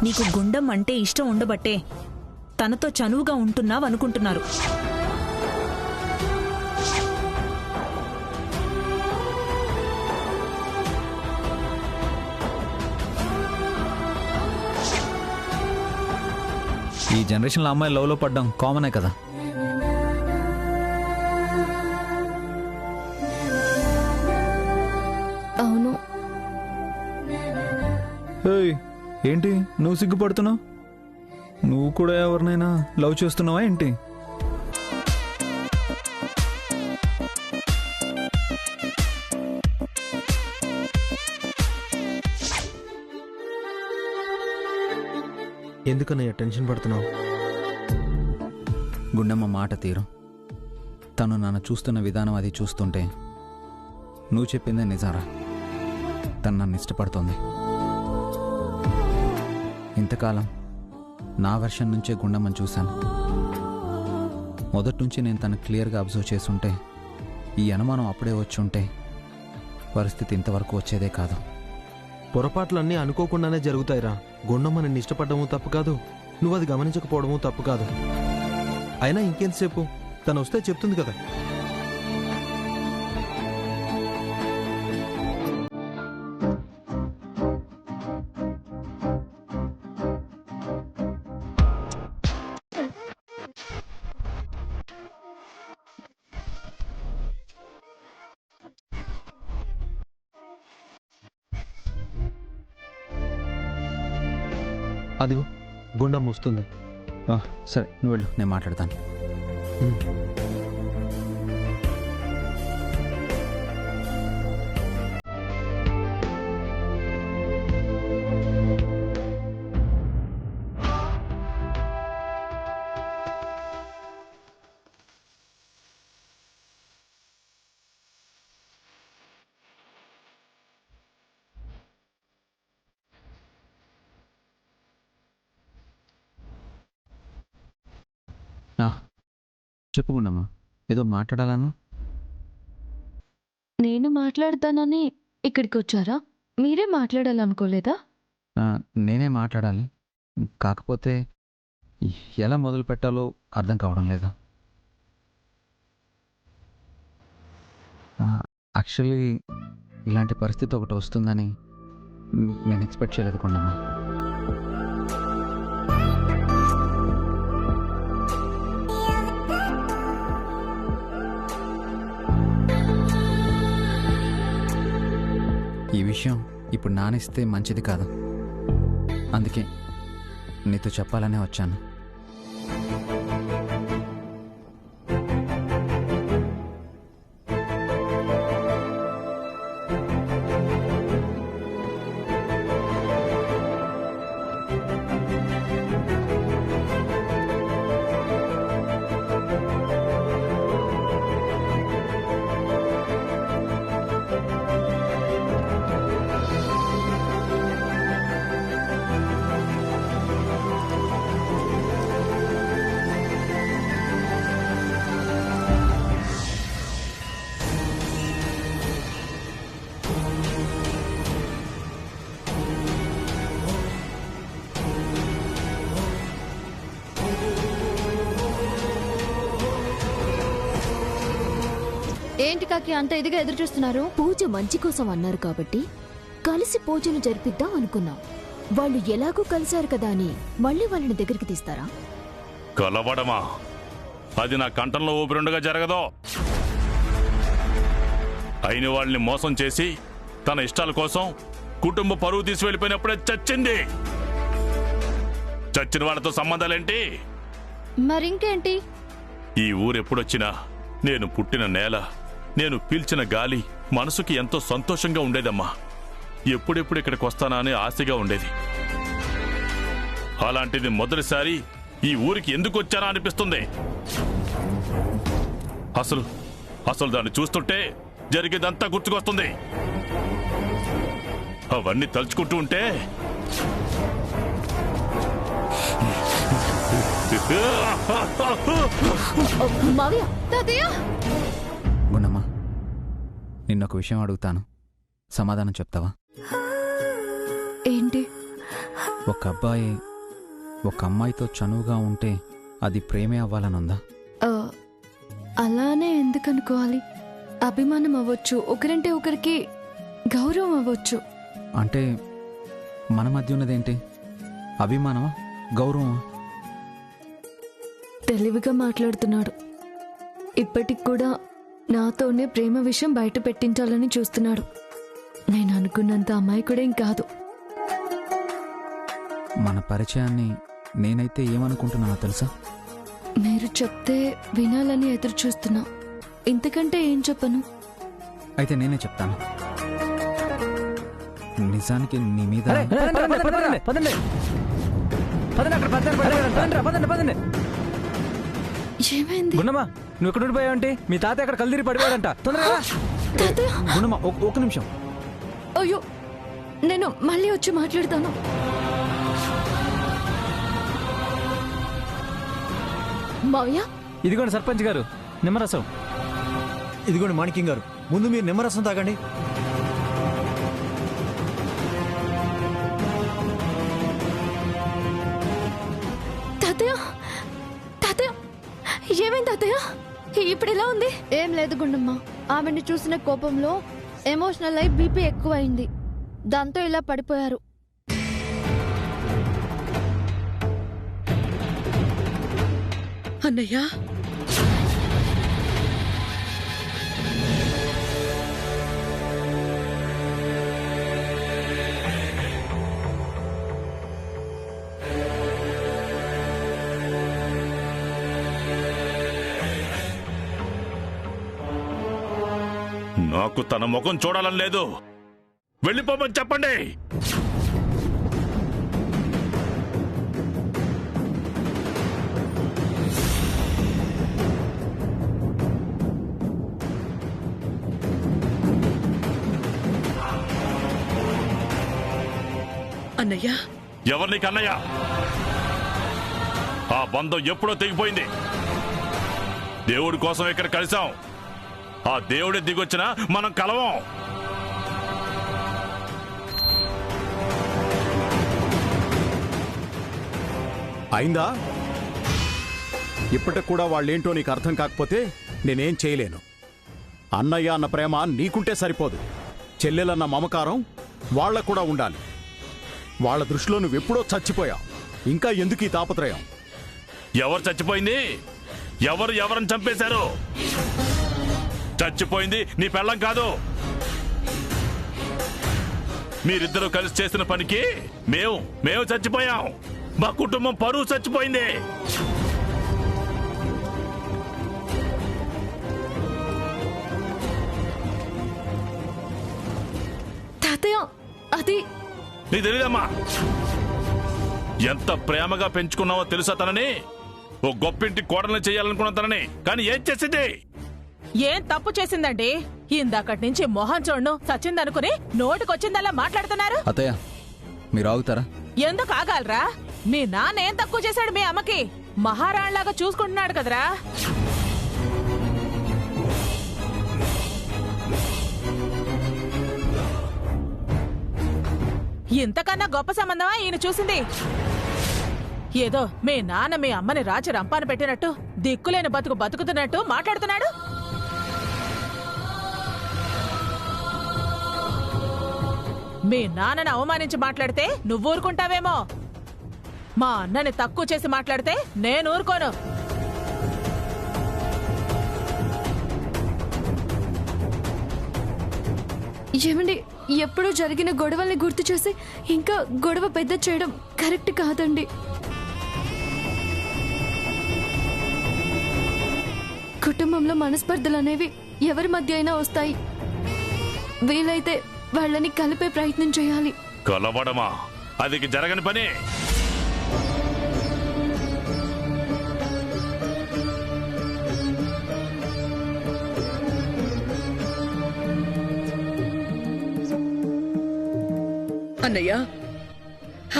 నీకు గుండం అంటే ఇష్టం ఉండబట్టే తనతో చనువుగా ఉంటున్నావనుకుంటున్నారు. ఈ జనరేషన్లో అమ్మాయి లవ్లో పడ్డం కామనే కదా. అవును. ఏంటి నువ్వు సిగ్గుపడుతున్నావు? నువ్వు కూడా ఎవరినైనా లవ్ చేస్తున్నావా ఏంటి? ఎందుకన్నయ్య టెన్షన్ పడుతున్నావు? గుండమ్మ మాట తీరు, తను నన్ను చూస్తున్న విధానం అది చూస్తుంటే నువ్వు చెప్పిందే నిజారా? తను నన్ను ఇష్టపడుతోంది. ఇంతకాలం నా వెర్షన్ నుంచే గుండమ్మని చూశాను. మొదటి నుంచి నేను తను క్లియర్గా అబ్జర్వ్ చేసుంటే, ఈ అనుమానం అప్పుడే వచ్చి ఉంటే పరిస్థితి ఇంతవరకు వచ్చేదే కాదు. పొరపాట్లన్నీ అనుకోకుండానే జరుగుతాయిరా. గుండమ్మ నిన్ను ఇష్టపడము తప్పు కాదు, నువ్వు అది గమనించకపోవడము తప్పు కాదు. అయినా ఇంకెంతసేపు, తను వస్తే చెప్తుంది కదా. అదిగో గుండమ్మ వస్తుంది. సరే నువ్వు వెళ్ళు, నేను మాట్లాడతాను. చెప్పు గుండమ్మా, ఏదో మాట్లాడాలను. నేను మాట్లాడతానని ఇక్కడికి వచ్చారా? మీరే మాట్లాడాలనుకోలేదా? నేనే మాట్లాడాలి, కాకపోతే ఎలా మొదలు పెట్టాలో అర్థం కావడం లేదు. యాక్చువల్లీ ఇలాంటి పరిస్థితి ఒకటి వస్తుందని నేను ఎక్స్పెక్ట్ చేయలేదు గుండమ్మా. ఈ విషయం ఇప్పుడు నానిస్తే మంచిది కాదు, అందుకే నీతో చెప్పాలనే వచ్చాను. ఏంటి కాకి అంత ఇదిగా ఎదురు చూస్తున్నారు? పూజ మంచి కోసం అన్నారు కాబట్టి కలిసి పూజను జరిపిద్దాం అనుకున్నాం. వాళ్ళు ఎలాగూ కలిశారు కదా అని మళ్ళీ వాళ్ళని దగ్గరికి తీస్తారా? కలవడమా? అది నా కంఠంలో ఊపిరుండగా జరగదో. అయిన వాళ్ళని మోసం చేసి తన ఇష్టాల కోసం కుటుంబ పరువు తీసి వెళ్ళిపోయినప్పుడే చచ్చింది. చచ్చిన వాళ్ళతో సంబంధాలేంటి? మరింకేంటి? ఈ ఊరెప్పుడొచ్చినా నేను పుట్టిన నేల, నేను పీల్చిన గాలి మనసుకి ఎంతో సంతోషంగా ఉండేదమ్మా. ఎప్పుడెప్పుడు ఇక్కడికి వస్తానా అని ఆశగా ఉండేది. అలాంటిది మొదటిసారి ఈ ఊరికి ఎందుకు వచ్చానా అనిపిస్తుంది. అసలు దాన్ని చూస్తుంటే జరిగేదంతా గుర్తుకొస్తుంది. అవన్నీ తలుచుకుంటూ ఉంటే గుండమ్మా, నిన్నొక విషయం అడుగుతాను, సమాధానం చెప్తావా? ఏంటి? ఒక అబ్బాయి ఒక అమ్మాయితో చనువుగా ఉంటే అది ప్రేమే అవ్వాలనుందా? ఆ, అలానే ఎందుకు అనుకోవాలి? అభిమానం అవ్వచ్చు, ఒకరంటే ఒకరికి గౌరవం అవ్వచ్చు. అంటే మన మధ్య ఉన్నదేంటి? అభిమానమా, గౌరవమా? తెలివిగా మాట్లాడుతున్నాడు. ఇప్పటికి కూడా నాతోనే ప్రేమ విషయం బయట పెట్టించాలని చూస్తున్నాడు. నేను అనుకున్నంత అమాయకుడేం కాదు. మన పరిచయాన్ని నేనైతే ఏమనుకుంటున్నానో తెలుసా? మీరు చెప్తే వినాలని ఎదురు చూస్తున్నా. ఇంతకంటే ఏం చెప్పను. అయితే నేనే చెప్తాను. నిజానికి నీ మీద ఏమైంది? గుండమ్మా, నువ్వు ఎక్కడ ఉండిపోయావంటే మీ తాత అక్కడ కల్దిరి పడిపోయాడంట. తొందరగా తాతయ్య! గుణమా, ఒక నిమిషం. అయ్యో, నేను మళ్ళీ వచ్చి మాట్లాడతాను. మావయ్య, ఇదిగోండి సర్పంచ్ గారు నిమ్మరసం. ఇదిగోండి మాణిక్యం గారు, ముందు మీరు నిమ్మరసం తాగండి. తాతయ్య, తాతయ్య, ఏమైంది తాతయ్య? ఇప్పుడు ఎలా ఉంది? ఏం లేదు గుండమ్మ, ఆమెని చూసిన కోపంలో ఎమోషనల్ అయి బీపీ ఎక్కువైంది. దాంతో ఇలా పడిపోయారు. అన్నయ్య, నాకు తన ముఖం చూడాలని లేదు. వెళ్ళిపోమని చెప్పండి. అన్నయ్య, ఎవరిని కన్నయ్య? ఆ బంధం ఎప్పుడో తెగిపోయింది. దేవుడి కోసం ఇక్కడ కలిసాం. ఆ దేవుడే దిగొచ్చినా మనం కలవం. అయిందా? ఇప్పటికి కూడా వాళ్ళేంటో నీకు అర్థం కాకపోతే నేనేం చేయలేను. అన్నయ్య అన్న ప్రేమ నీకుంటే సరిపోదు, చెల్లెలన్న మమకారం వాళ్ళకు కూడా ఉండాలి. వాళ్ళ దృష్టిలో నువ్వెప్పుడో చచ్చిపోయావు. ఇంకా ఎందుకు ఈ తాపత్రయం? ఎవరు చచ్చిపోయింది? ఎవరిని చంపేశారు? చచ్చిపోయింది నీ పెళ్ళం కాదు. మీరిద్దరూ కలిసి చేసిన పనికి మేము చచ్చిపోయాం. మా కుటుంబం పరువు చచ్చిపోయింది. తాతయ్య, అది నీకు తెలీదమ్మా? ఎంత ప్రేమగా పెంచుకున్నావో తెలుసా తనని? ఓ గొప్పింటి కోడల్ని చేయాలనుకున్న తనని, కానీ ఏం చేసింది? ఏం తప్పు చేసిందండి? ఇందాకటి నుంచి మొహం చూడను సచ్చిందనుకుని నోటికొచ్చిందల్లా మాట్లాడుతున్నారు. అత్తయ్య, మీరు ఆగుతారా? ఎందుకు ఆగాలరా? మీ నాన్న ఏం తక్కువ చేశాడు మీ అమ్మకి? మహారాణిలాగా చూసుకుంటున్నాడు కదరా. ఇంతకన్నా గొప్ప సంబంధమా ఈయన చూసింది? ఏదో మీ నాన్న మీ అమ్మని రాచి రంపాన పెట్టినట్టు, దిక్కులేని బతుకు బతుకుతున్నట్టు మాట్లాడుతున్నాడు. మీ నాన్నని అవమానించి మాట్లాడితే నువ్వు ఊరుకుంటావేమో. మా అన్నని తక్కువ చేసి మాట్లాడితే నేను ఊరుకోను. ఏమండి, ఎప్పుడూ జరిగిన గొడవల్ని గుర్తు చేసి ఇంకా గొడవ పెద్ద చేయడం కరెక్ట్ కాదండి. కుటుంబంలో మనస్పర్ధలు అనేవి ఎవరి మధ్య అయినా వస్తాయి. వీలైతే వాళ్ళని కలిపే ప్రయత్నం చేయాలి. కలవడమా? అది జరగని పని. అన్నయ్య,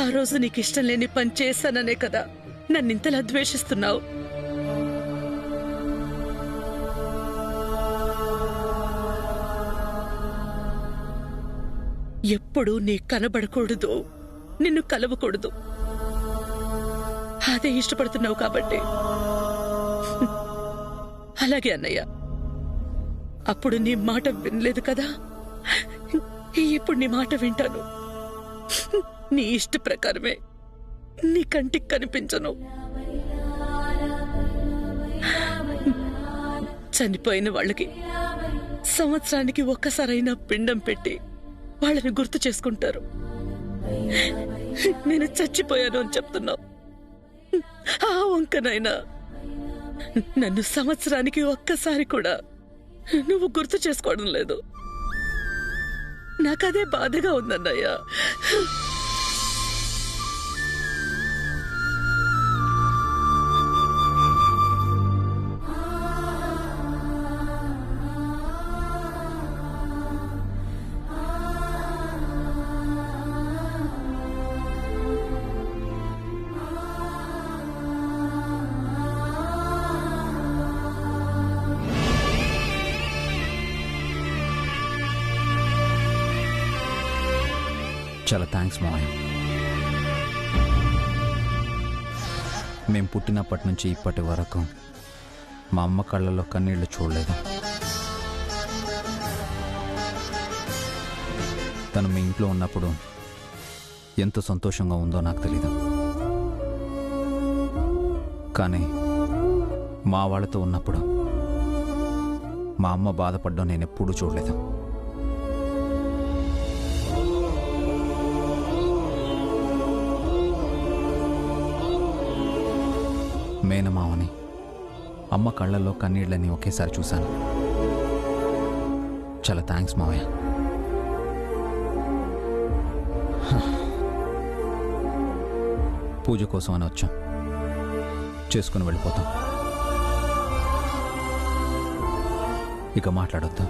ఆ రోజు నీకు ఇష్టం లేని పని చేశాననే కదా నన్నింతలా ద్వేషిస్తున్నావు. ఎప్పుడు నీ కనబడకూడదు, నిన్ను కలవకూడదు. అదే ఇష్టపడుతున్నావు కాబట్టి. అలాగే అన్నయ్య, అప్పుడు నీ మాట వినలేదు కదా, ఇప్పుడు నీ మాట వింటాను. నీ ఇష్ట ప్రకారమే, నీ కంటికి కనిపించను. చనిపోయిన వాళ్ళకి సంవత్సరానికి ఒక్కసారైనా పిండం పెట్టి వాళ్ళని గుర్తు చేసుకుంటారు. నేను చచ్చిపోయాను అని చెప్తున్నావు. ఆ వంకనైనా నన్ను సంవత్సరానికి ఒక్కసారి కూడా నువ్వు గుర్తు చేసుకోవడం లేదు. నాకదే బాధగా ఉందన్నయ్యా. చాలా థ్యాంక్స్ మావయ్య. మేము పుట్టినప్పటి నుంచి ఇప్పటి వరకు మా అమ్మ కళ్ళలో కన్నీళ్లు చూడలేదు. తను మీ ఇంట్లో ఉన్నప్పుడు ఎంత సంతోషంగా ఉందో నాకు తెలీదు, కానీ మా వాళ్ళతో ఉన్నప్పుడు మా అమ్మ బాధపడ్డం నేను ఎప్పుడూ చూడలేదు. మేనమావని, అమ్మ కళ్ళల్లో కన్నీళ్ళని ఒకేసారి చూశాను. చాలా థ్యాంక్స్ మావయ్య. పూజ కోసం అని వచ్చాం, చేసుకుని వెళ్ళిపోతాం. ఇక మాట్లాడొద్దు.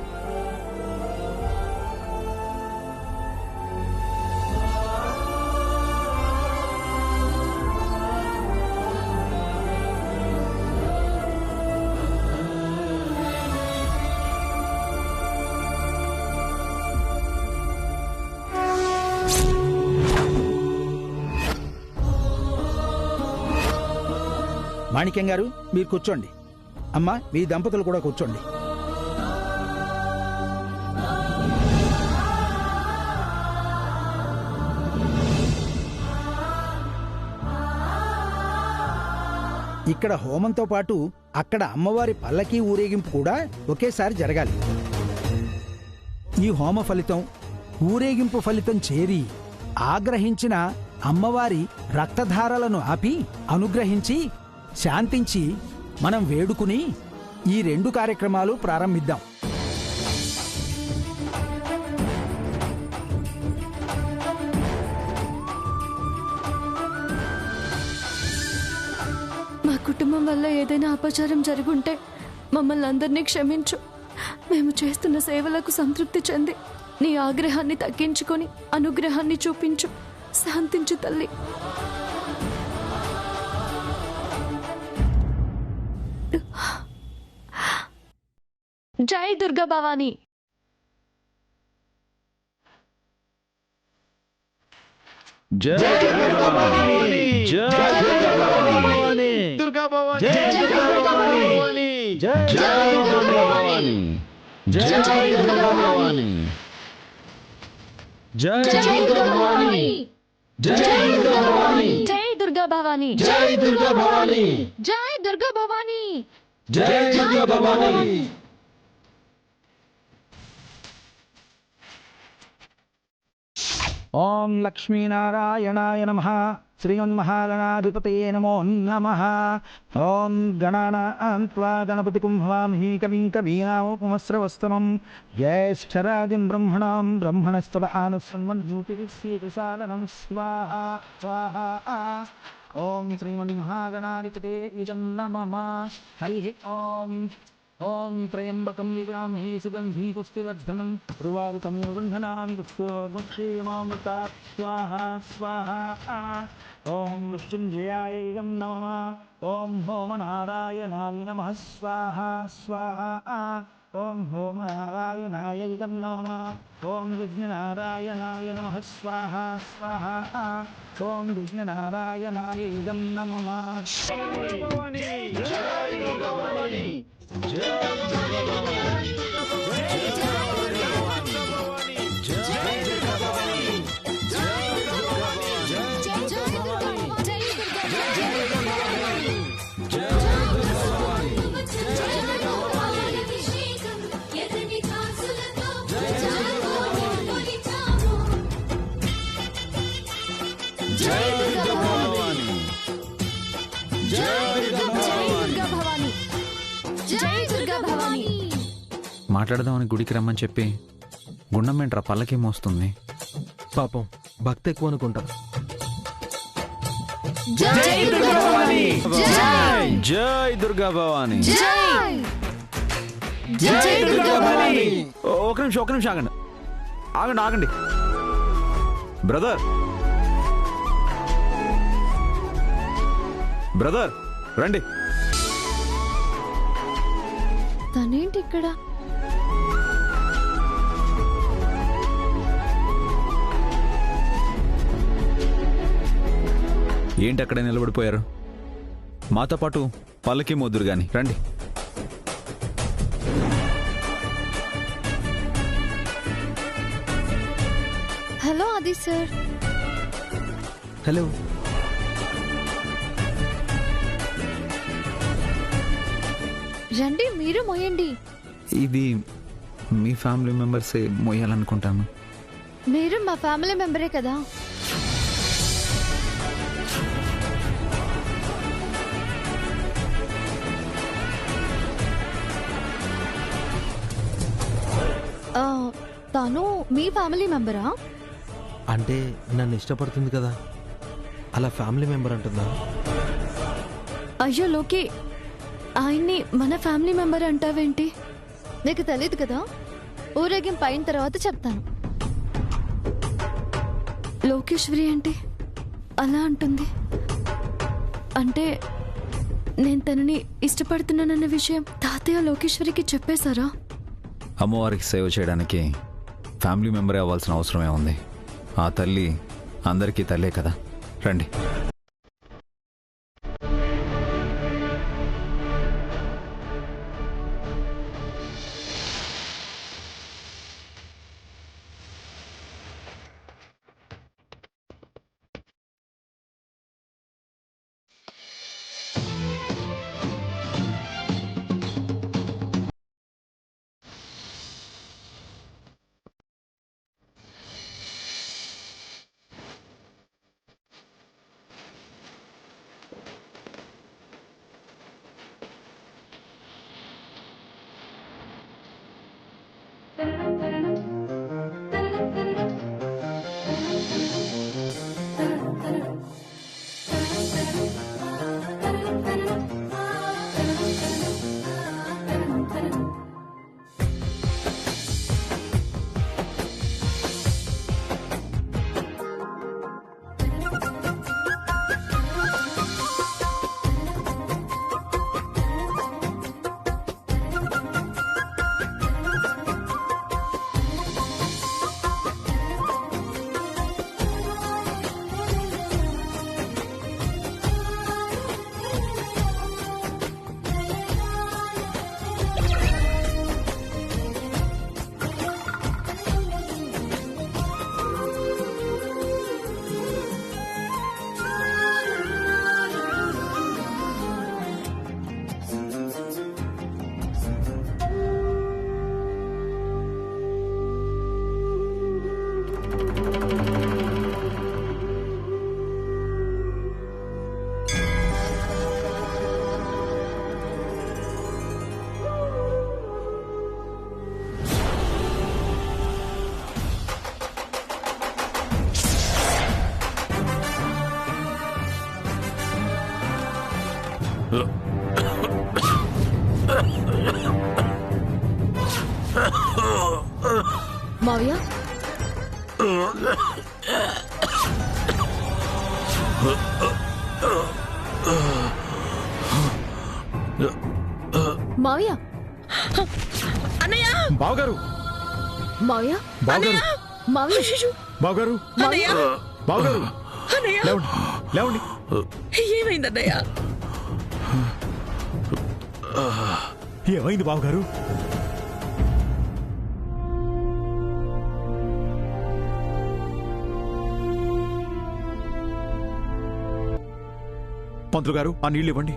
మాణిక్యం గారు, మీరు కూర్చోండి. అమ్మా, మీ దంపతులు కూడా కూర్చోండి. ఇక్కడ హోమంతో పాటు అక్కడ అమ్మవారి పల్లకీ ఊరేగింపు కూడా ఒకేసారి జరగాలి. ఈ హోమ ఫలితం, ఊరేగింపు ఫలితం చేరి ఆగ్రహించిన అమ్మవారి రక్తధారలను ఆపి అనుగ్రహించి శాంతించి మనం వేడుకుని ఈ 2 కార్యక్రమాలు ప్రారంభిద్దాం. మా కుటుంబం వల్ల ఏదైనా అపచారం జరుగుంటే మమ్మల్ని అందరినీ క్షమించు. మేము చేస్తున్న సేవలకు సంతృప్తి చెంది నీ ఆగ్రహాన్ని తగ్గించుకొని అనుగ్రహాన్ని చూపించు. శాంతించు తల్లి. జై దుర్గా భవానీ. జై దుర్గా భవానీ. జై దుర్గా భవానీ. దుర్గా భవానీ. జై దుర్గా భవానీ. జై దుర్గా భవానీ. జై దుర్గా భవానీ. జై దుర్గా భవానీ. జై దుర్గా భవానీ. జై దుర్గా భవానీ. జై దుర్గా భవానీ. జై దుర్గా భవానీ. జై దుర్గా భవానీ. ఓం లక్ష్మీనారాయణాయ నమః. శ్రీమన్మహాగణాధిపతయే నమో నమః. ఓం గణానాన్త్వా గణపతిం హవామహే కవిం కవీనాముపమస్రవస్తమం. జ్యేష్ఠరాజం బ్రహ్మణాం బ్రహ్మణస్పదానుసన్మన్యూతివిశ్వేదసాదనం. స్వాహా స్వాహా. ఓం శ్రీమన్మహాగణాధిపతే నమః. హరి ఓం. ఓం త్రయంబకం విగ్రామహే సుగంధీ పుష్టివర్ధనం. ఉర్వారుకం బంధనామి పుష్పేమామృతా. స్వాహా స్వాహా. ఓం మృత్యుంజయాయ నమః. ఓం హోమనారాయణాయ నమః. స్వాహా స్వాహా. ఓం ఓం నారాయణాయ ఇదం నమః ఓం విఘ్ననారాయణాయ నమః స్వాహ స్వాహ ఓం విఘ్ననారాయణాయ ఇదం నమః. మాట్లాడదామని గుడికి రమ్మని చెప్పి గుండమేంట్రా పల్లకి మోస్తుంది. పాపం భక్తి ఎక్కువ అనుకుంటా. జై దుర్గా భవాని, జై దుర్గా భవాని, జై దుర్గా భవాని. ఒక నిమిషం ఆగండి ఆగండి ఆగండి. బ్రదర్ రండి. తనేంటి ఇక్కడ? ఏంటి అక్కడే నిలబడిపోయారు? మాతో పాటు పల్లకి మోదురు గాని రండి. హలో ఆది సార్. హలో. రండి, మీరు మోయండి. ఇది మీ ఫ్యామిలీ మెంబర్సే మోయాలనుకుంటాను. మీరు మా ఫ్యామిలీ మెంబరే కదా. తను మీ ఫ్యామిలీ మెంబరా? అంటే నన్ను ఇష్టపడుతుంది కదా, అలా ఫ్యామిలీ మెంబర్ అంటుందా? అయ్యో లోకి, ఆయన్ని మన ఫ్యామిలీ మెంబర్ అంటావేంటి? నీకు తెలియదు కదా, ఊరేగింపు అయిన తర్వాత చెప్తాను. లోకేశ్వరి అంటే అలా అంటుంది అంటే నేను తనని ఇష్టపడుతున్నానన్న విషయం తాతయ్య లోకేశ్వరికి చెప్పేశారా? అమ్మవారికి సేవ చేయడానికి ఫ్యామిలీ మెంబరే అవ్వాల్సిన అవసరమే ఉంది. ఆ తల్లి అందరికీ తల్లే కదా. రండి. మావయ్య, మావయ్య, అన్నయ్య బావగారు మావయ్య బావగారు మావయ్య బావగారు అన్నయ్య బావగారు అన్నయ్య లేవండి లేవండి ఏమైందన్నయ్య? ఏమైంది బావగారు? పంతులు గారు ఆ నీళ్ళు ఇవ్వండి.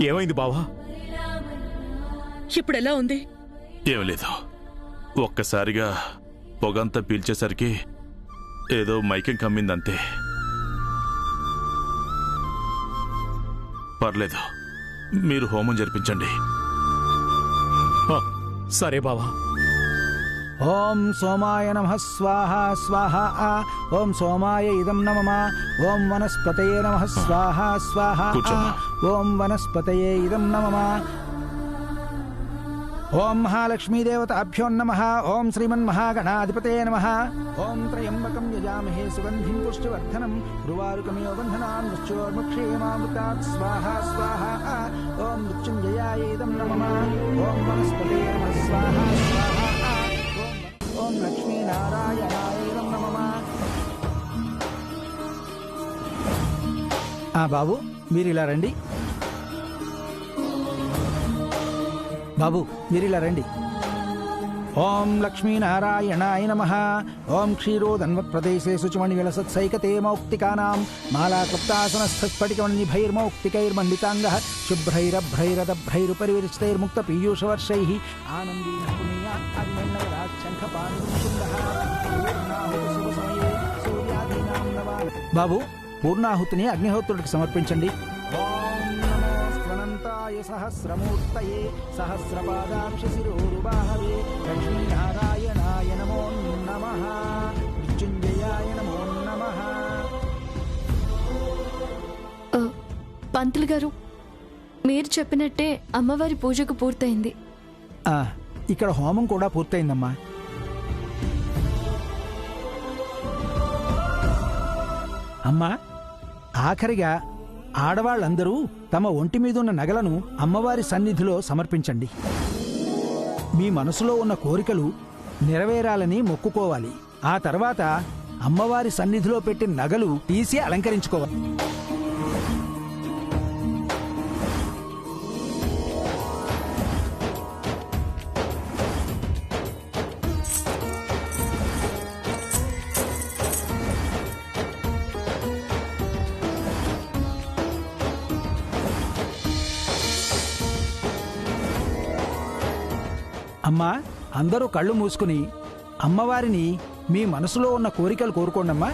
ఏమైంది బావా? ఇప్పుడు ఎలా ఉంది? ఏం లేదు, ఒక్కసారిగా పొగంతా పీల్చేసరికి ఏదో మైకం కమ్మిందంతే. పర్లేదు, మీరు హోమం జరిపించండి. సరే బావా. ఓం సోమాయ నమః స్వాహ స్వాహ. ఓం సోమాయ ఇదం నమః. ఓం వనస్పతయే నమః స్వాహ స్వాహ. ఓం వనస్పతయే ఇదం నమః. ఓం మహాలక్ష్మీదేవతాభ్యో నమః. ఓం శ్రీమన్మహాగణాధిపతయే నమః. ఓం త్రయంబకం యజామహే సుగంధిం పుష్టివర్ధనం. గురువారుకమివ బంధనాన్ మృత్యోర్ముక్షేమామృతాత్ స్వాహ స్వాహ. ఓం మృత్యుంజయాయ ఇదం నమః. ఓం వనస్పతయే నమః స్వాహ స్వాహ. ఓం లక్ష్మీనారాయణాయ ఇదం నమః. బాబు మీరు ఇలా రండి. బాబు మీరు ఇలా రండి. ఓం లక్ష్మీనారాయణాయ నమః. ఓం క్షీరోదన్వత్ప్రదేశే శుచిమణివిలసత్సైకతే మౌక్తికానాం మాలాక్లుప్తాసనస్థస్ఫటికమణిభైర్మౌక్తికైర్మండితాంగః శుభ్రైరభ్రైరదభ్రైరుపరివిరిచితైర్ముక్తపీయూషవర్షైః ఆనందీన పునీయాత్మన్నగరాశంఖపాణిశుండః పూర్ణాహుతిశుభసమయే సూర్యాదీనాం నవామి. బాబు పూర్ణాహుతిని అగ్నిహోత్రుడికి సమర్పించండి. సహస్రమూర్తయే సహస్రపాదాక్ష శిరోరుబాహవే లక్ష్మీనారాయణాయ నమో నమః. మృత్యుంజయాయ నమో నమః. పంతులు గారు, మీరు చెప్పినట్టే అమ్మవారి పూజకు పూర్తయింది. ఇక్కడ హోమం కూడా పూర్తయిందమ్మా. అమ్మా, ఆఖరిగా ఆడవాళ్ళందరూ తమ ఒంటి మీదున్న నగలను అమ్మవారి సన్నిధిలో సమర్పించండి. మీ మనసులో ఉన్న కోరికలు నెరవేరాలని మొక్కుకోవాలి. ఆ తర్వాత అమ్మవారి సన్నిధిలో పెట్టిన నగలు తీసి అలంకరించుకోవాలి. అమ్మా, అందరూ కళ్ళు మూసుకుని అమ్మవారిని మీ మనసులో ఉన్న కోరికలు కోరుకోండమ్మా.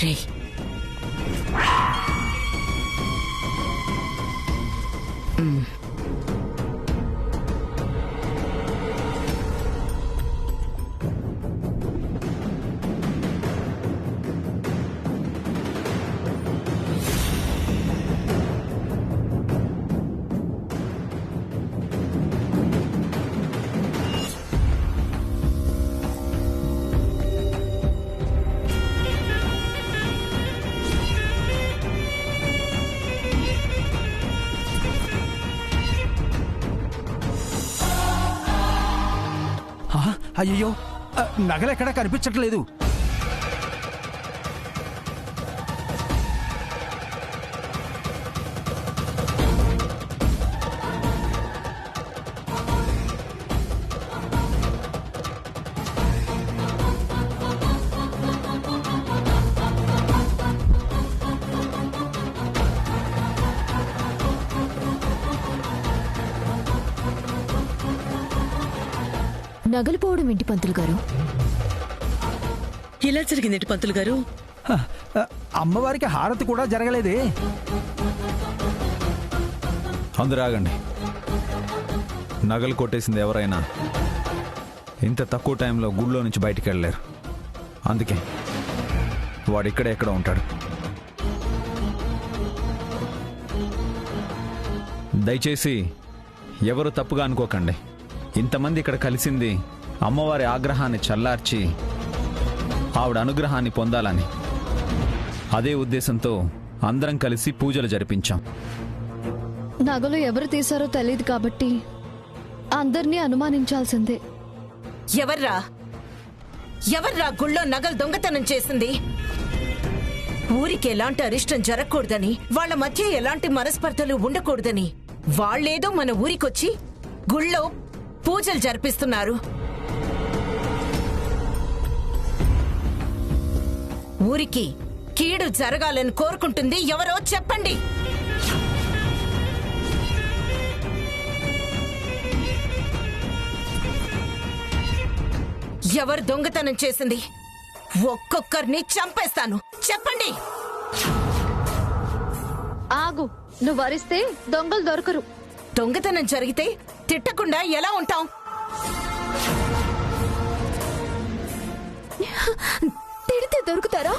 రే, అయ్యో, నగలెక్కడా కనిపించట్లేదు. నగలు పోవడం ఏంటి పంతులు గారు? ఇలా జరిగిందేంటి పంతులు గారు? అమ్మవారికి హారతి కూడా జరగలేదే. అందరూ ఆగండి. నగలు కొట్టేసింది ఎవరైనా ఇంత తక్కువ టైంలో గుళ్ళో నుంచి బయటికి వెళ్ళలేరు. అందుకే వాడు ఇక్కడే ఎక్కడ ఉంటాడు. దయచేసి ఎవరు తప్పుగా అనుకోకండి. ఇంతమంది ఇక్కడ కలిసింది అమ్మవారి ఆగ్రహాన్ని చల్లార్చి ఆవిడ అనుగ్రహాన్ని పొందాలని. అదే ఉద్దేశంతో అందరం కలిసి పూజలు జరిపించాం. నగలు ఎవరు తీశారో తెలియదు కాబట్టి అందరినీ అనుమానించాల్సిందే. ఎవర్రా గుళ్ళో నగలు దొంగతనం చేసింది? ఊరికి ఎలాంటి అరిష్టం జరగకూడదని, వాళ్ళ మధ్య ఎలాంటి మనస్పర్ధలు ఉండకూడదని వాళ్ళేదో మన ఊరికొచ్చి గుళ్ళో పూజలు జరిపిస్తున్నారు. ఊరికి కీడు జరగాలని కోరుకుంటుంది ఎవరో చెప్పండి. ఎవరు దొంగతనం చేసింది? ఒక్కొక్కరిని చంపేస్తాను, చెప్పండి. ఆగు, నువ్వు వరిస్తే దొంగలు దొరకరు. దొంగతనం జరిగితే తిట్టకుండా ఎలా ఉంటాం? తిడితే దొరుకుతారా?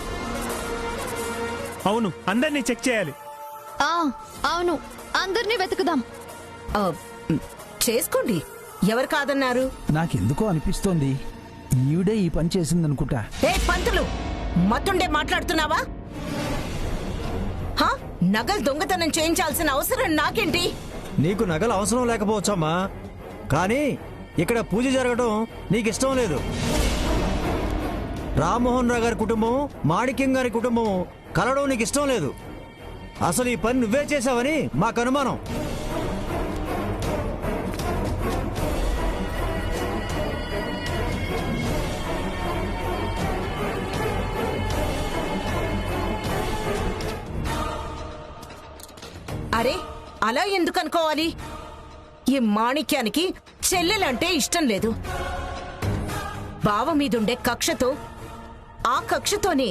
అవును, అందరినీ చెక్ చేయాలి. అవును, అందరినీ వెతుకుదాం. చేసుకోండి, ఎవరు కాదన్నారు? నాకెందుకో అనిపిస్తోంది ఈవిడే ఈ పని చేసిందనుకుంటా. ఏ పంతులు, మత్తుండే మాట్లాడుతున్నావా? నగలు దొంగతనం చేయించాల్సిన అవసరం నాకేంటి? నీకు నగలు అవసరం లేకపోవచ్చమ్మా, కానీ ఇక్కడ పూజ జరగడం నీకు ఇష్టం లేదు. రామ్మోహన్ రావు గారి కుటుంబం, మాణిక్యం గారి కుటుంబం కలవడం నీకు ఇష్టం లేదు. అసలు ఈ పని నువ్వే చేశావని మాకు అనుమానం. అరే, అలా ఎందుకు అనుకోవాలి? ఈ మాణిక్యానికి చెల్లెలంటే ఇష్టం లేదు. బావ మీదుండే కక్షతో, ఆ కక్షతోనే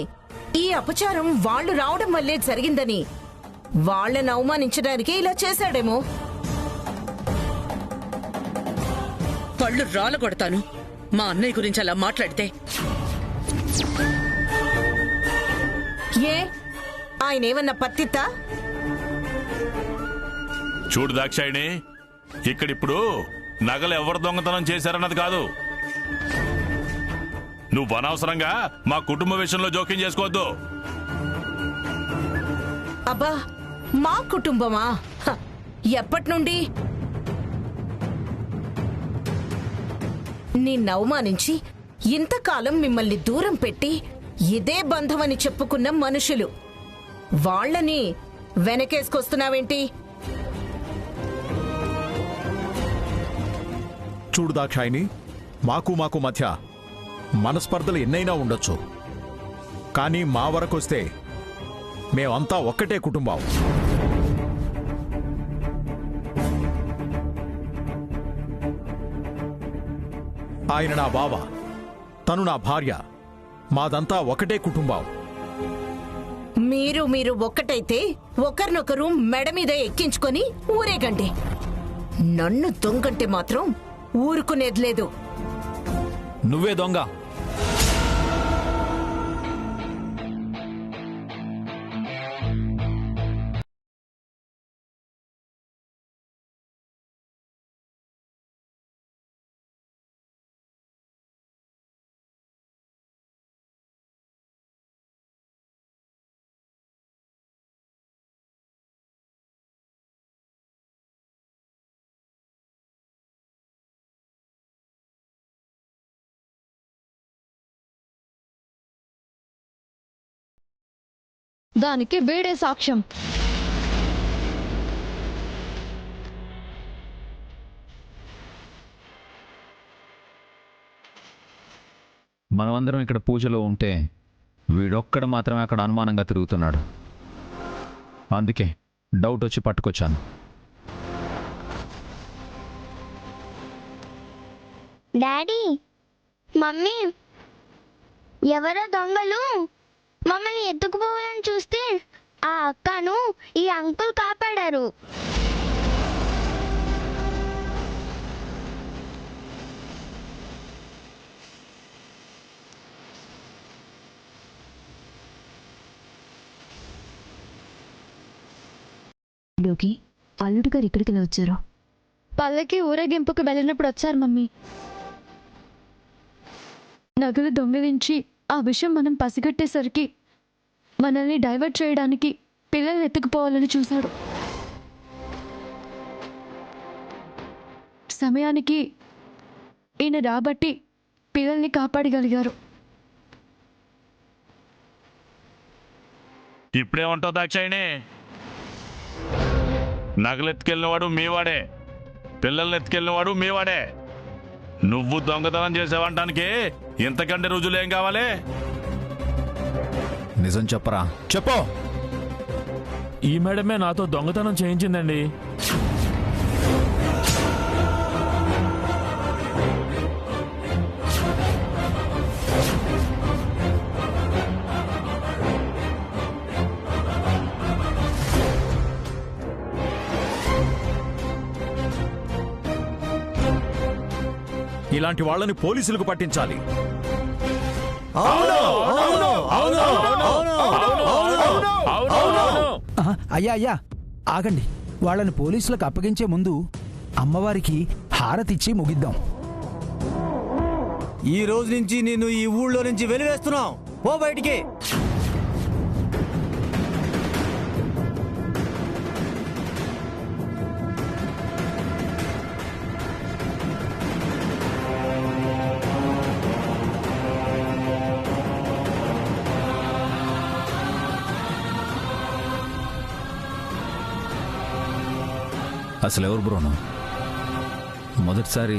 ఈ అపచారం వాళ్ళు రావడం వల్లే జరిగిందని వాళ్ళని అవమానించడానికి ఇలా చేశాడేమో. పళ్ళు రాలగొడతాను మా అన్నయ్య గురించి అలా మాట్లాడితే. ఏ ఆయనేమన్నా పత్తిత్తా? చూడు దాక్షాయిని, ఇక్కడిప్పుడు నగలు ఎవరు దొంగతనం చేశారన్నది కాదు. నువ్వు అనవసరంగా మా కుటుంబ విషయంలో జోక్యం చేసుకోవద్దు. అబ్బా, మా కుటుంబమా? ఎప్పటి నుండి? నిన్ను అవమానించి ఇంతకాలం మిమ్మల్ని దూరం పెట్టి ఇదే బంధమని చెప్పుకున్న మనుషులు, వాళ్ళని వెనకేసుకొస్తున్నావేంటి? చూడు దాక్షాయిని, మాకు మధ్య మనస్పర్ధలు ఎన్నైనా ఉండొచ్చు, కానీ మా వరకొస్తే మేమంతా ఒక్కటే కుటుంబం. ఆయన నా బావ, తను నా భార్య, మాదంతా ఒకటే కుటుంబం. మీరు ఒక్కటైతే ఒకరినొకరు మెడ మీద ఎక్కించుకొని ఊరేగండి. నన్ను దొంగంటే మాత్రం ఊరుకునేది లేదు. నువ్వే దొంగ. దానికి వీడే సాక్ష్యం. మనమందరం ఇక్కడ పూజలో ఉంటే వీడొక్కడు మాత్రమే అక్కడ అనుమానంగా తిరుగుతున్నాడు. అందుకే డౌట్ వచ్చి పట్టుకొచ్చాను. డాడీ, మమ్మీ, ఎవరో దొంగలు మమ్మల్ని ఎత్తుకుపోవాలని చూస్తే ఆ అక్కను ఈ అంకుల్ కాపాడారు. లోకి అల్లుడు గారు ఇక్కడికి వచ్చారు. పల్లకి ఊరేగింపుకు వెళ్ళినప్పుడు వచ్చారు మమ్మీ. నగలు దొంగిలించి ఆ విషయం మనం పసిగట్టేసరికి మనల్ని డైవర్ట్ చేయడానికి పిల్లల్ని ఎత్తుకుపోవాలని చూశాడు. సమయానికి ఈయన రాబట్టి పిల్లల్ని కాపాడగలిగారు. ఇప్పుడేమంటావు దాక్షాయిని? నగలెత్తుకెళ్ళినవాడు మీవాడే, పిల్లల్ని ఎత్తుకెళ్ళినవాడు మీవాడే. నువ్వు దొంగతనం చేసావంటానికి ఇంతకంటే రుజువులేం కావాలి? నిజం చెప్పరా, చెప్పు. ఈ మేడమే నాతో దొంగతనం చేయించిందండి. ఇలాంటి వాళ్ళని పోలీసులకు పట్టించాలి. అయ్యా అయ్యా ఆగండి. వాళ్ళని పోలీసులకు అప్పగించే ముందు అమ్మవారికి హారతిచ్చి ముగిద్దాం. ఈ రోజు నుంచి నిన్ను ఈ ఊళ్ళో నుంచి వెలివేస్తున్నాం. పో బయటికి. అసలు ఎవరు బ్రోను? మొదటిసారి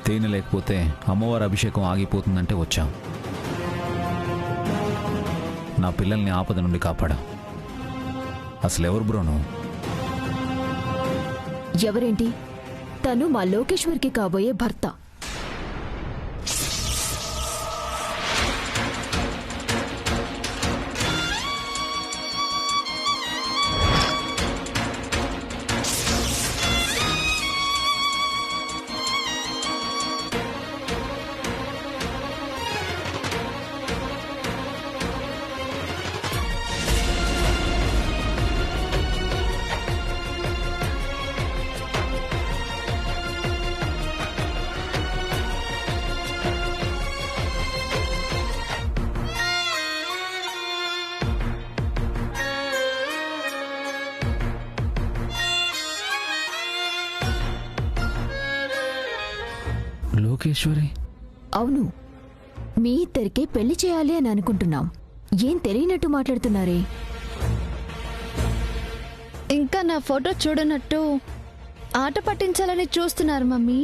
తేనె లేకపోతే అమ్మవారి అభిషేకం ఆగిపోతుందంటే వచ్చాం. నా పిల్లల్ని ఆపద నుండి కాపాడా. అసలు ఎవరు బ్రోను? ఎవరేంటి? తను మా లోకేశ్వర్కి కాబోయే భర్త. లోకేశ్వరి? అవును, మీ ఇద్దరికే పెళ్లి చేయాలి అని అనుకుంటున్నాం. ఏం తెలియనట్టు మాట్లాడుతున్నారే? ఇంకా నా ఫోటో చూడనట్టు ఆట పట్టించాలని చూస్తున్నారు మమ్మీ.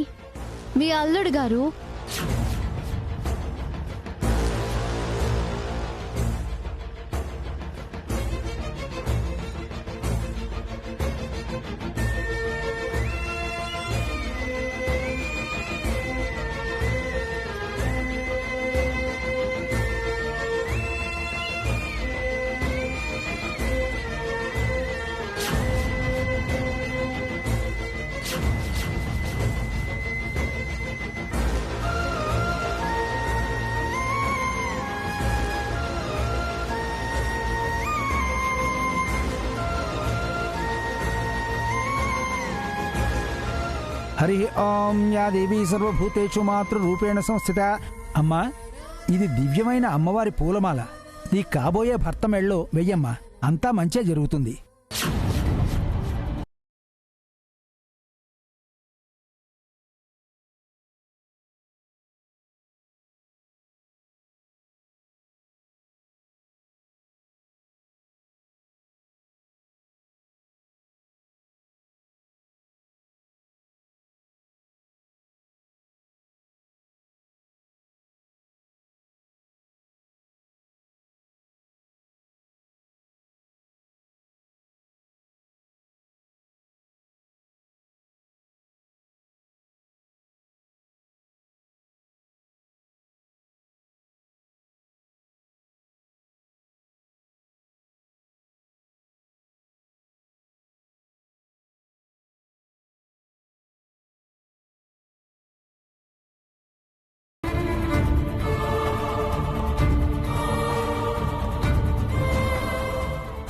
మీ అల్లుడు గారు హరి ఓం యా దేవీ సర్వభూతేషు మాతృరూపేణ సంస్థిత. అమ్మా, ఇది దివ్యమైన అమ్మవారి పూలమాల. నీ కాబోయే భర్త మెళ్ళో వెయ్యమ్మా, అంతా మంచే జరుగుతుంది.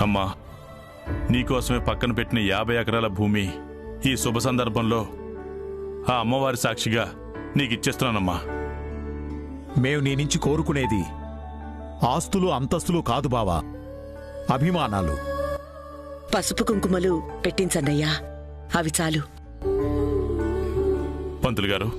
ఇస్తున్నానమ్మా. నీకోసమే పక్కన పెట్టిన 50 ఎకరాల భూమి ఈ శుభ సందర్భంలో ఆ అమ్మవారి సాక్షిగా నీకిచ్చేస్తున్నానమ్మా. మేము నీ నుంచి కోరుకునేది ఆస్తులు అంతస్తులు కాదు బావా, అభిమానాలు. పసుపు కుంకుమలు పెట్టించండయ్యా, అవి చాలు. పంతులు గారు,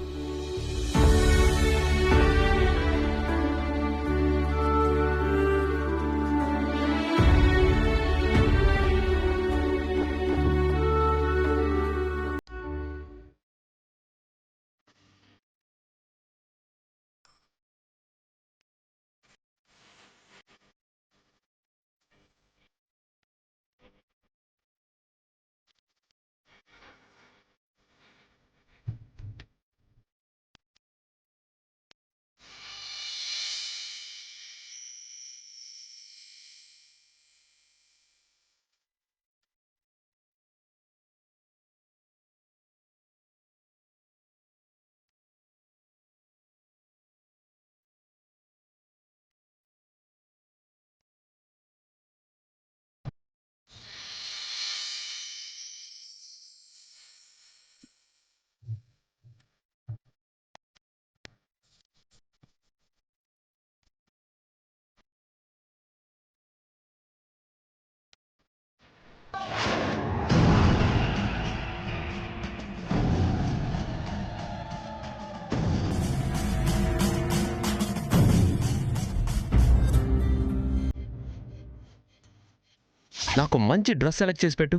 నాకు మంచి డ్రెస్ సెలెక్ట్ చేసి పెట్టు.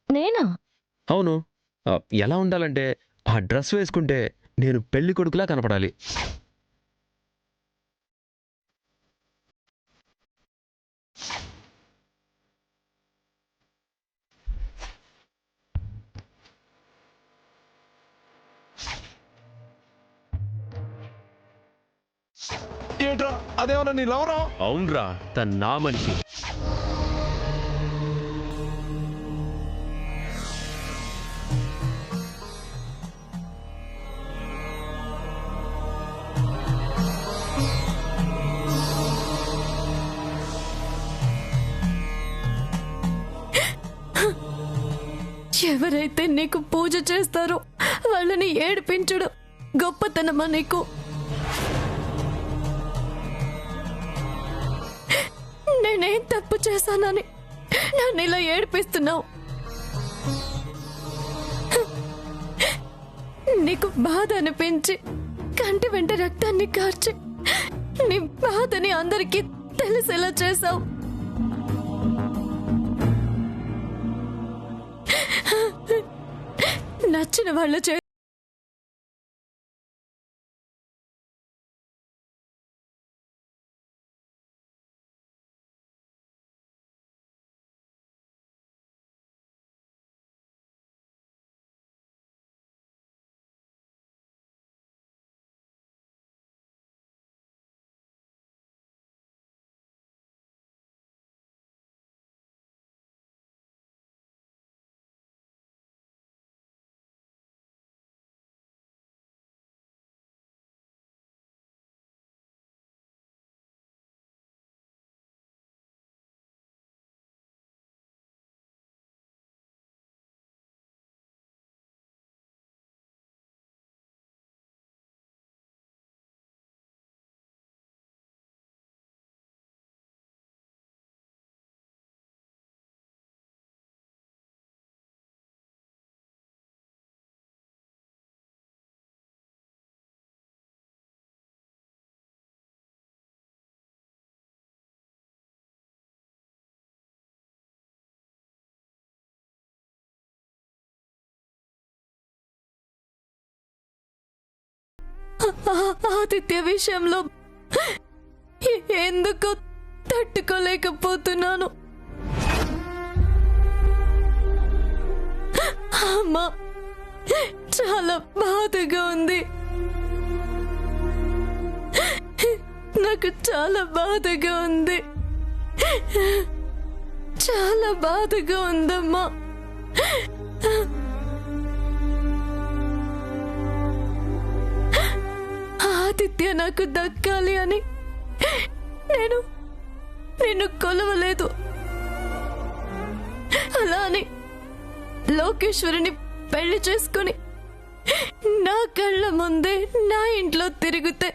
నేనా? అవును. ఎలా ఉండాలంటే ఆ డ్రెస్ వేసుకుంటే నేను పెళ్లి కొడుకులా కనపడాలి. ఏంట్రా అదేమన్నా నీ లవరా? అవునరా, తన నా మనిషి. ఎవరైతే నీకు పూజ చేస్తారో వాళ్ళని ఏడిపించడు గొప్పతనమా నీకు? నేనేం తప్పు చేశానని నన్ను ఇలా ఏడిపిస్తున్నావు? నీకు బాధ అనిపించి కంటి వెంట రక్తాన్ని కార్చి నీ బాధని అందరికీ తెలిసేలా చేశావు. నచ్చిన వాళ్ళ ఆదిత్య విషయంలో ఎందుకు తట్టుకోలేకపోతున్నాను? అమ్మా, చాలా బాధగా ఉంది. నాకు చాలా బాధగా ఉంది. చాలా బాధగా ఉందమ్మా. ఆదిత్య నాకు దక్కాలి అని నేను కొలవలేదు. అలా అని లోకేశ్వరిని పెళ్లి చేసుకుని నా కళ్ళ ముందే నా ఇంట్లో తిరిగితే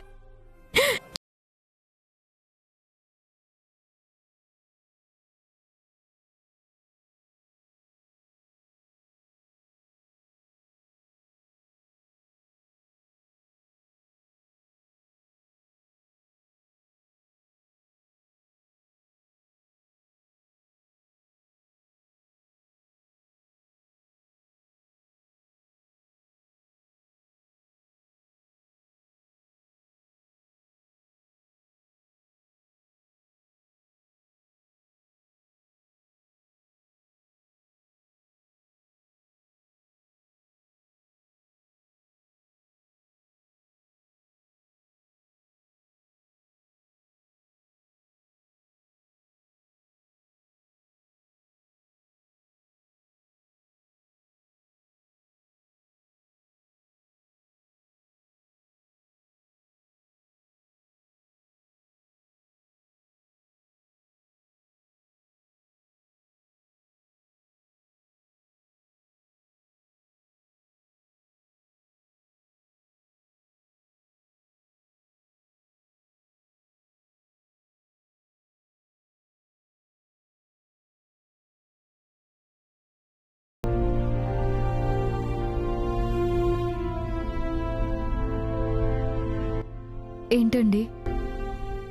ఏంటండి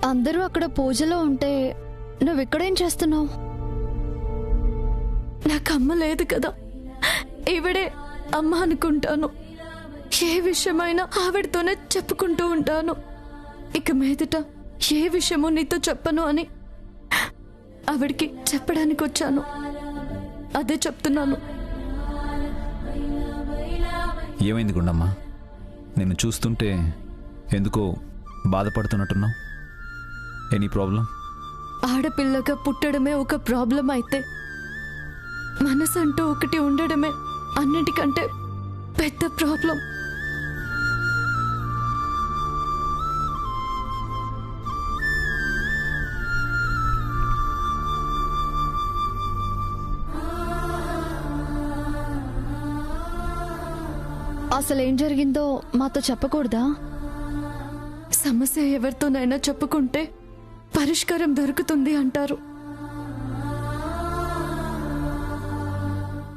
అందరూ అక్కడ పూజలో ఉంటే నువ్వు ఇక్కడేం చేస్తున్నావు? నాకు అమ్మ లేదు కదా, ఈవిడే అమ్మ అనుకుంటాను. ఏ విషయమైనా ఆవిడతోనే చెప్పుకుంటూ ఉంటాను. ఇక మీదట ఏ విషయమో నీతో చెప్పను అని ఆవిడికి చెప్పడానికి వచ్చాను. అదే చెప్తున్నాను. ఏమైంది గుండమ్మ? నిన్ను చూస్తుంటే ఎందుకో బాధపడుతున్నట్టున్నావు. Any problem? ఆడపిల్లగా పుట్టడమే ఒక ప్రాబ్లం అయితే మనసంటూ ఒకటి ఉండడమే అన్నిటికంటే పెద్ద ప్రాబ్లం. అసలేం జరిగిందో మాతో చెప్పకూడదా? సమస్య ఎవరితోనైనా చెప్పుకుంటే పరిష్కారం దొరుకుతుంది అంటారు.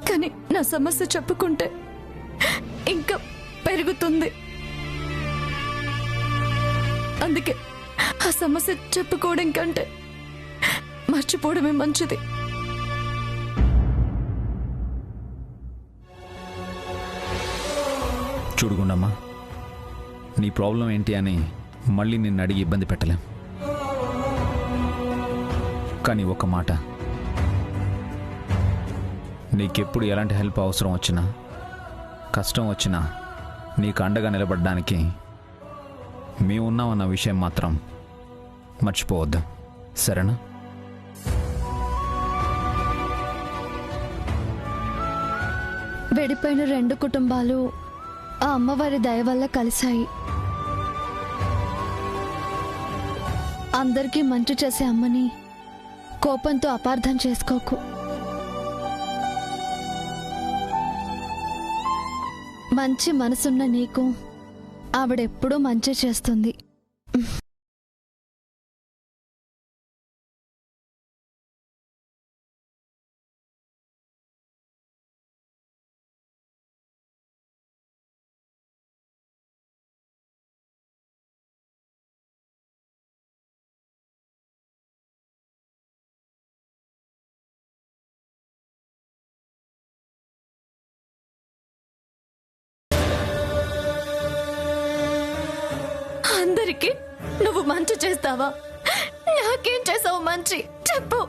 కానీ నా సమస్య చెప్పుకుంటే ఇంకా పెరుగుతుంది. అందుకే ఆ సమస్య చెప్పుకోవడం కంటే మర్చిపోవడమే మంచిది. చూడుగుండమ్మా, నీ ప్రాబ్లం ఏంటి అని మళ్ళీ నిన్ను అడిగి ఇబ్బంది పెట్టలేం. కానీ ఒక మాట, నీకెప్పుడు ఎలాంటి హెల్ప్ అవసరం వచ్చినా, కష్టం వచ్చినా నీకు అండగా నిలబడడానికి మేమున్నామన్న విషయం మాత్రం మర్చిపోవద్దు, సరేనా? విడిపోయిన రెండు కుటుంబాలు ఆ అమ్మవారి దయ వల్ల కలిశాయి. అందరికీ మంచి చేసే అమ్మని కోపంతో అపార్థం చేసుకోకు. మంచి మనసున్న నీకు ఆవిడెప్పుడూ మంచి చేస్తుంది. అందరికి నువ్వు మంచి చేస్తావా? నాకేం చేసావు మంచి చెప్పు.